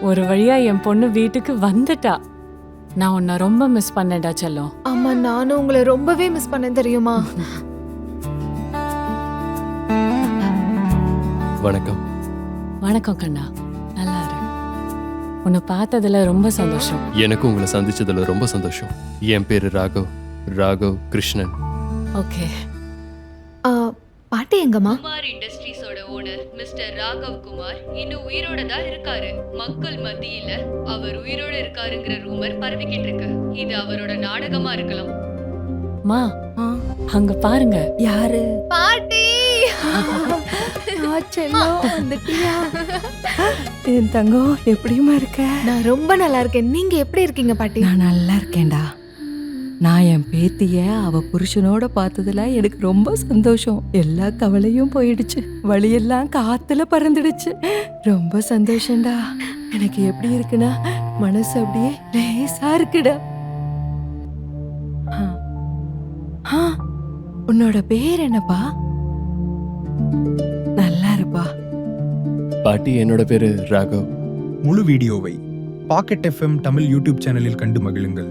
ஒரு வழியா என் பொண்ணு வீட்டுக்கு வந்துட்டா. நான் உன்னை ரொம்ப மிஸ் பண்ணேன்டா செல்லம். ஆமா, நானும் உங்களை ரொம்பவே மிஸ் பண்ணேன் தெரியுமா? வணக்கம். வணக்கம் கண்ணா, நல்லா இரு. உன்னை பார்த்ததுல ரொம்ப சந்தோஷம். எனக்கும் உங்களை சந்திச்சதுல ரொம்ப சந்தோஷம். என் பேரு ராகவ் கிருஷ்ணன். ஓகே. பாட்டி எங்கம்மா? குமார் இண்டஸ்ட்ரீஸோட ஓனர் மிஸ்டர் ராகவ் குமார் இன்னும் உயிரோட தான் இருக்காரு. மக்கள் மத்தியில அவர் உயிரோட இருக்காருங்கிற ரூமர் பரவிக்கிட்டு இருக்கு. இது அவரோட நாடகமா இருக்கலாம். மா, அங்க பாருங்க. யாரு? பாட்டி. வந்துட்டியா? என் தங்கம் எப்படியுமா இருக்க? நான் ரொம்ப நல்லா இருக்கேன். நீங்க எப்படி இருக்கீங்க பாட்டி? நான் நல்லா இருக்கேன்டா. நான் என் பேத்திய அவ புருஷனோட பார்த்ததுல எனக்கு ரொம்ப சந்தோஷம். எல்லா கவலையும் போயிடுச்சு, வழியெல்லாம் காத்துல பறந்துடுச்சு. ரொம்ப சந்தோஷம்டா. எனக்கு எப்படி இருக்குன்னா மனசு அப்படியே லேசா இருக்குடா. உன்னோட பேர் என்னப்பா? நல்லா இருப்பா. பாட்டி, என்னோட பேரு ராகவ். முழு வீடியோவை பாக்கெட் FM தமிழ் யூடியூப் சேனலில் கண்டு மகிழுங்கள்.